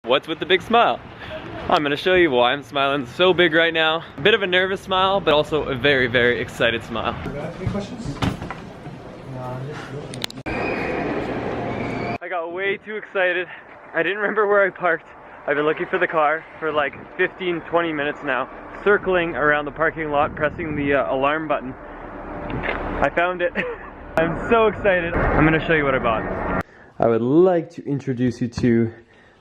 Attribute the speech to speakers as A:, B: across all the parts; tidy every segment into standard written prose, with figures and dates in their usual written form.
A: What's with the big smile? I'm gonna show you why I'm smiling so big right now. A bit of a nervous smile, but also a very, very excited smile.
B: Any questions?
A: I got way too excited. I didn't remember where I parked. I've been looking for the car for like 15-20 minutes now, circling around the parking lot, pressing the alarm button. I found it. I'm so excited. I'm gonna show you what I bought. I would like to introduce you to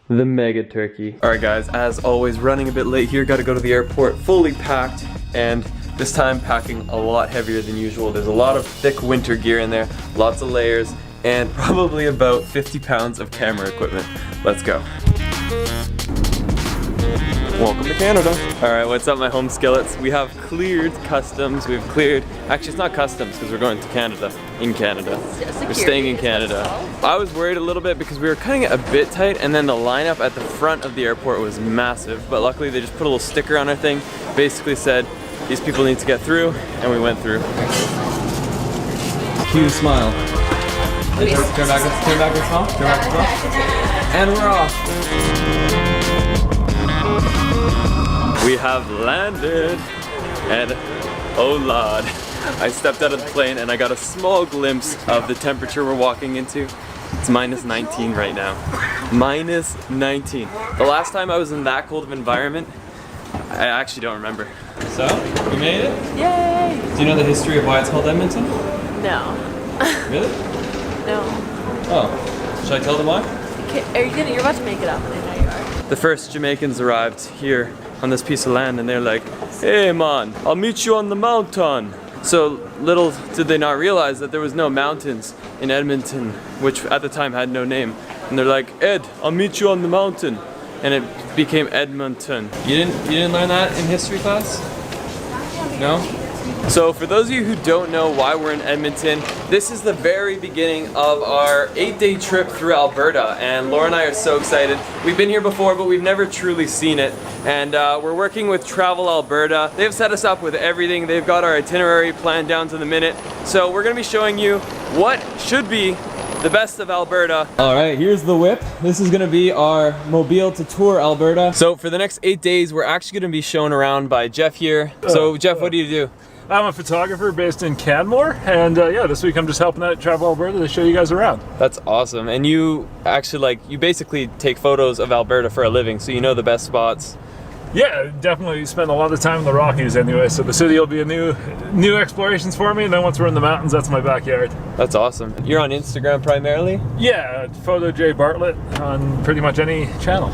A: the Mega Turkey. Alright guys, as always, running a bit late here, gotta go to the airport, fully packed, and this time packing a lot heavier than usual. There's a lot of thick winter gear in there, lots of layers, and probably about 50 pounds of camera equipment. Let's go. Welcome to Canada. Alright, what's up my home skillets? We have cleared customs, we've cleared, actually it's not customs because we're going to Canada, in Canada. We're staying in Canada. I was worried a little bit because we were cutting it a bit tight and then the lineup at the front of the airport was massive, but luckily they just put a little sticker on our thing, basically said these people need to get through, and we went through. Cue smile. Turn back and smile, turn back and smile. And we're off. We have landed, and oh lord, I stepped out of the plane and I got a small glimpse of the temperature we're walking into. It's minus 19 right now. Minus 19. The last time I was in that cold of an environment, I actually don't remember. So, we made it?
C: Yay!
A: Do you know the history of why it's called Edmonton?
C: No.
A: Really?
C: No.
A: Oh, should I tell them why?
C: You're about to make it up, and I know you are.
A: The first Jamaicans arrived here on this piece of land and they're like, hey man, I'll meet you on the mountain. So little did they not realize that there was no mountains in Edmonton, which at the time had no name. And they're like, Ed, I'll meet you on the mountain. And it became Edmonton. You didn't learn that in history class? No? So for those of you who don't know why we're in Edmonton, this is the very beginning of our 8-day trip through Alberta, and Laura and I are so excited. We've been here before, but we've never truly seen it, and we're working with Travel Alberta. They've set us up with everything. They've got our itinerary planned down to the minute, so we're gonna be showing you what should be the best of Alberta. Alright, here's the whip. This is gonna be our mobile to tour Alberta. So for the next 8 days, we're actually gonna be shown around by Jeff here. So Jeff, what do you do?
B: I'm a photographer based in Canmore, and yeah, this week I'm just helping out Travel Alberta to show you guys around.
A: That's awesome. And you actually you basically take photos of Alberta for a living, so you know the best spots.
B: Yeah, definitely spend a lot of time in the Rockies anyway, so the city will be a new explorations for me, and then once we're in the mountains, that's my backyard. That's
A: awesome. You're on Instagram primarily?
B: Yeah, Photo J Bartlett on pretty much any channel.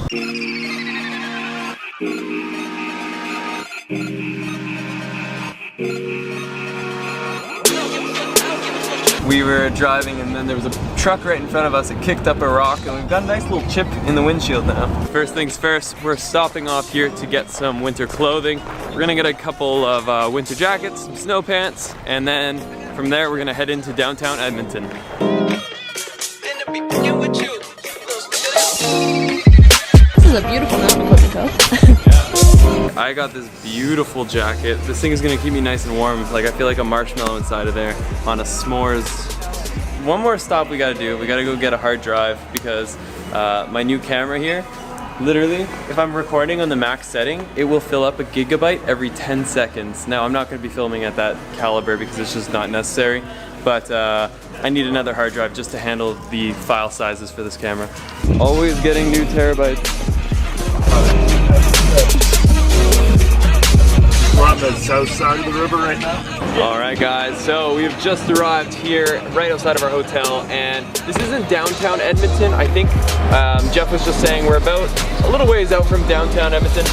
A: We were driving and then there was a truck right in front of us. It kicked up a rock and we've got a nice little chip in the windshield now. First things first, we're stopping off here to get some winter clothing. We're gonna get a couple of winter jackets, some snow pants, and then from there we're gonna head into downtown Edmonton.
C: This is a beautiful mountain equipment coat.
A: I got this beautiful jacket. This thing is gonna keep me nice and warm. Like I feel like a marshmallow inside of there on a s'mores. One more stop we gotta do. We gotta go get a hard drive because my new camera here, literally, if I'm recording on the max setting, it will fill up a gigabyte every 10 seconds. Now I'm not gonna be filming at that caliber because it's just not necessary, but I need another hard drive just to handle the file sizes for this camera. Always getting new terabytes.
B: We're on the south side of the river right now.
A: Alright guys, so we've just arrived here right outside of our hotel, and this isn't downtown Edmonton. I think Jeff was just saying we're about a little ways out from downtown Edmonton,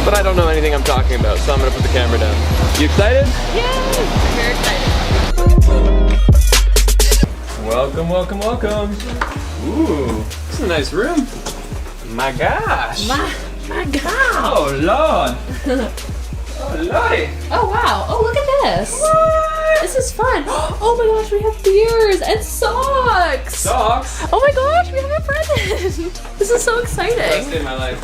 A: but I don't know anything I'm talking about, so I'm gonna put the camera down. You excited?
C: Yes! I'm very excited.
A: Welcome, welcome, welcome. Ooh, this is a nice room. My gosh.
C: My God.
A: Oh Lord. Oh lordy.
C: Oh wow. Oh look at this.
A: What?
C: This is fun. Oh my gosh, we have beers and socks.
A: Socks?
C: Oh my gosh, we have a present. This is so exciting.
A: Best day of my life.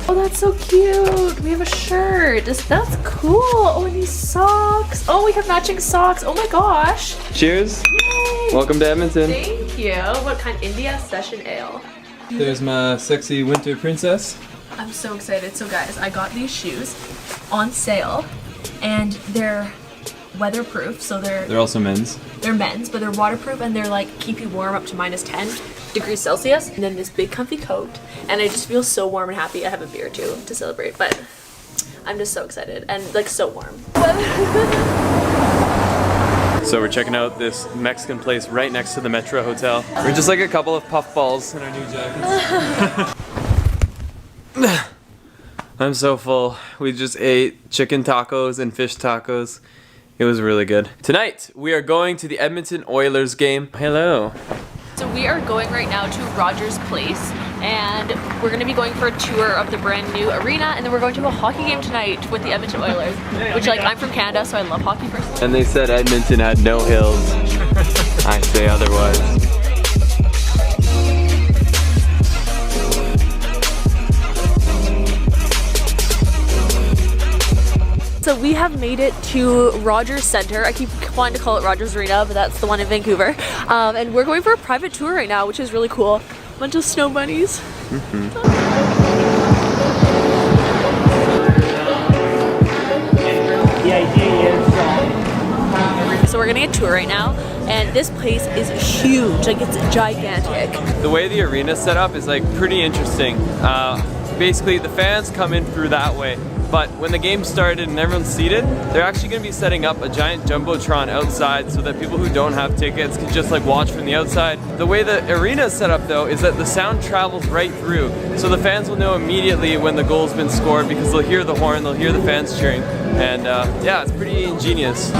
C: Oh, that's so cute. We have a shirt. That's cool. Oh, and these socks. Oh, we have matching socks. Oh my gosh.
A: Cheers.
C: Yay.
A: Welcome to Edmonton.
C: Thank you. What kind? India Session Ale.
A: There's my sexy winter princess.
C: I'm so excited. So guys, I got these shoes on sale and they're weatherproof, so
A: they're also men's.
C: They're men's, but they're waterproof and they're like keep you warm up to -10 degrees Celsius. And then this big comfy coat, and I just feel so warm and happy. I have a beer too to celebrate, but I'm just so excited and like so warm.
A: So we're checking out this Mexican place right next to the Metro Hotel. We're just like a couple of puffballs in our new jackets. I'm so full. We just ate chicken tacos and fish tacos. It was really good. Tonight, we are going to the Edmonton Oilers game. Hello.
C: So we are going right now to Rogers Place, and we're going to be going for a tour of the brand new arena, and then we're going to a hockey game tonight with the Edmonton Oilers, which like I'm from Canada, so I love hockey personally.
A: And they said Edmonton had no hills. I say otherwise.
C: So we have made it to Rogers Center. I keep wanting to call it Rogers Arena, but that's the one in Vancouver. And we're going for a private tour right now, which is really cool. Bunch of snow bunnies.
D: The idea is
C: So we're gonna get a tour right now, and this place is huge. Like it's gigantic.
A: The way the arena's set up is like pretty interesting. Basically, the fans come in through that way. But when the game started and everyone's seated, they're actually going to be setting up a giant jumbotron outside so that people who don't have tickets can just like watch from the outside. The way the arena is set up though is that the sound travels right through. So the fans will know immediately when the goal's been scored because they'll hear the horn, they'll hear the fans cheering. And yeah, it's pretty ingenious.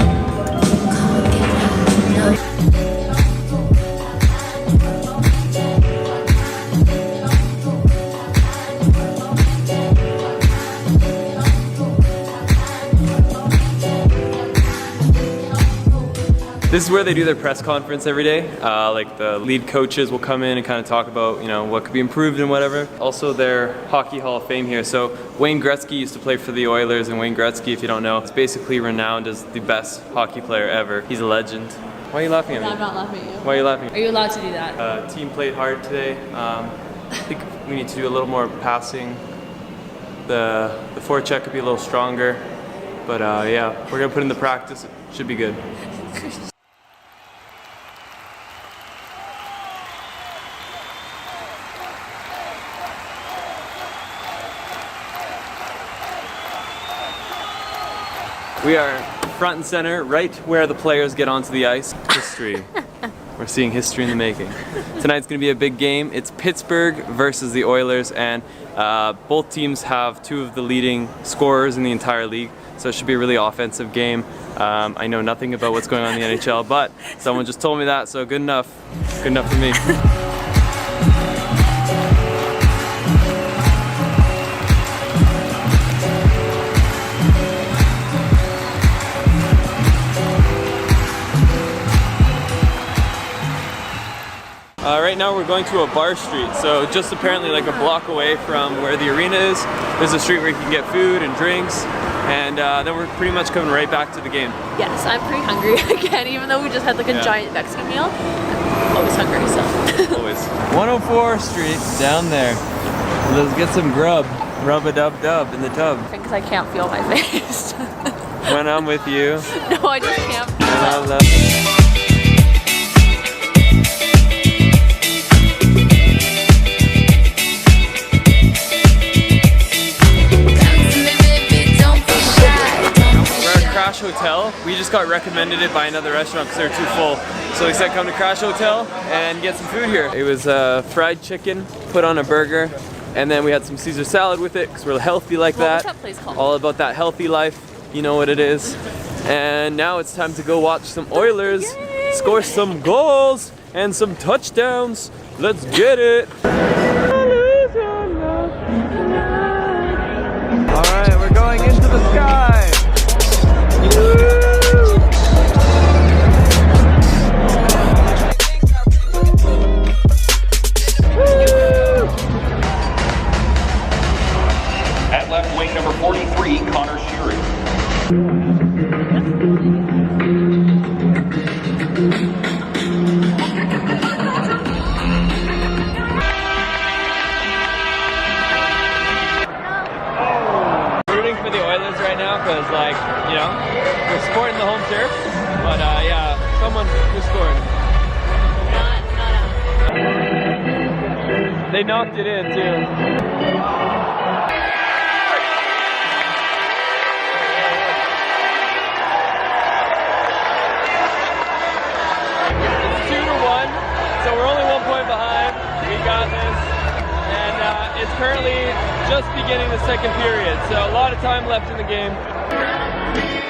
A: This is where they do their press conference every day. Like the lead coaches will come in and kind of talk about, you know, what could be improved and whatever. Also their Hockey Hall of Fame here. So Wayne Gretzky used to play for the Oilers, and Wayne Gretzky, if you don't know, is basically renowned as the best hockey player ever. He's a legend. Why are you laughing at me?
C: I'm not laughing at you.
A: Why are you laughing?
C: Are you allowed to do that?
A: Team played hard today. I think we need to do a little more passing. The forecheck could be a little stronger. But yeah, we're gonna put in the practice. It should be good. We are front and center, right where the players get onto the ice. History. We're seeing history in the making. Tonight's gonna be a big game. It's Pittsburgh versus the Oilers, and both teams have two of the leading scorers in the entire league, so it should be a really offensive game. I know nothing about what's going on in the NHL, but someone just told me that, so good enough. Good enough for me. Right now we're going to a bar street, so just apparently like a block away from where the arena is. There's a street where you can get food and drinks, and then we're pretty much coming right back to the game.
C: Yes, I'm pretty hungry again, even though we just had like a giant Mexican meal. I'm always hungry, so.
A: Always. 104 Street, down there. Let's get some grub. Rub-a-dub-dub in the tub.
C: Because I can't feel my face.
A: When I'm with you.
C: No, I just can't feel
A: And I
C: it.
A: love you. Hotel. We just got recommended it by another restaurant because they're too full. So they said come to Crash Hotel and get some food here. It was fried chicken put on a burger, and then we had some Caesar salad with it because we're healthy like that.
C: What's that place called?
A: All about that healthy life. You know what it is. And now it's time to go watch some Oilers score some goals and some touchdowns. Let's get it. All right, we're going into the sky.
E: At left wing, number 43, Connor Sheary.
A: because, like, you know, we're supporting the home turf. But yeah, someone who scored.
C: Not
A: They knocked it in too. It's 2-1, so we're only 1 point behind. We got this, and it's currently just beginning the second period, so a lot of time left in the game.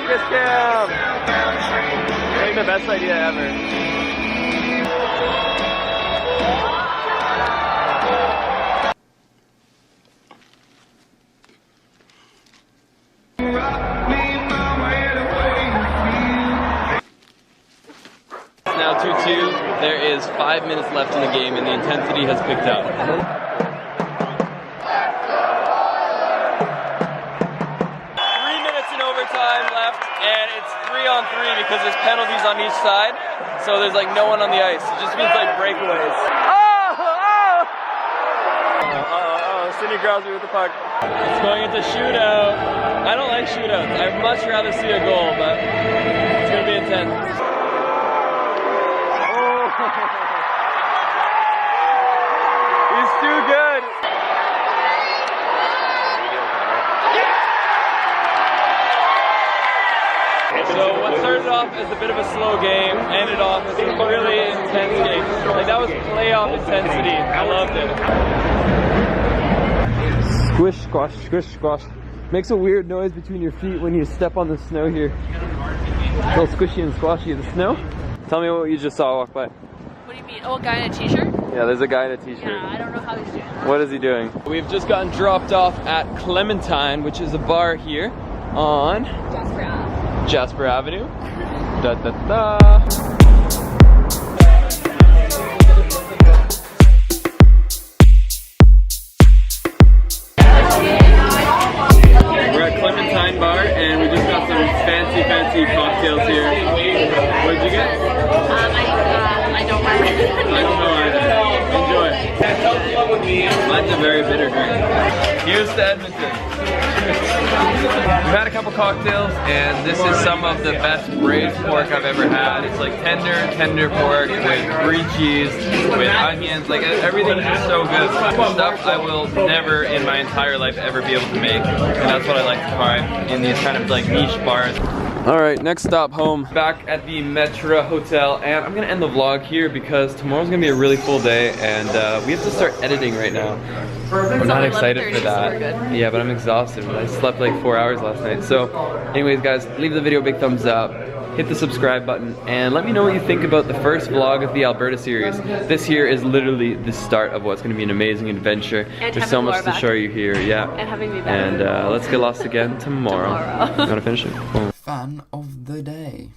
A: Chris Cam! I think the best idea ever. Now 2-2. There is 5 minutes left in the game and the intensity has picked up. 3 minutes in overtime left and it's 3-on-3 because there's penalties on each side. So there's like no one on the ice. It just means like breakaways. Cindy grabs me with the puck. It's going into shootout. I don't like shootouts. I'd much rather see a goal, but it's going to be intense. Oh. He's too good. So what started off as a bit of a slow game ended off as a really intense game. Like that was playoff intensity. I loved it. Squish, squash, squish, squash. Makes a weird noise between your feet when you step on the snow here. A little squishy and squashy. The snow? Tell me what you just saw walk by.
C: What do you mean? Oh, a guy in a t-shirt?
A: Yeah, there's a guy in a t-shirt.
C: Yeah, I don't know how he's doing.
A: What is he doing? We've just gotten dropped off at Clementine, which is a bar here on Jasper Avenue. Da da da. We're at Clementine Bar and we just got some fancy cocktails here. What did you get?
C: I don't remember.
A: I don't know either. Enjoy. Mine's a very bitter drink. Here's to Edmonton. We've had a couple cocktails and this is some of the best braised pork I've ever had. It's like tender pork with brie cheese, with onions, like everything is just so good. Stuff I will never in my entire life ever be able to make, and that's what I like to find in these kind of like niche bars. Alright, next stop home. Back at the Metro Hotel, and I'm gonna end the vlog here because tomorrow's gonna be a really full day and we have to start editing right now. I'm not excited for that. Yeah, but I'm exhausted. I slept like 4 hours last night. So anyways guys, leave the video a big thumbs up, hit the subscribe button, and let me know what you think about the first vlog of the Alberta series. This here is literally the start of what's gonna be an amazing adventure.
C: And
A: there's so much to show you here, yeah.
C: And having me back.
A: And let's get lost again tomorrow. You wanna finish it? Boom.
D: Fan of the day.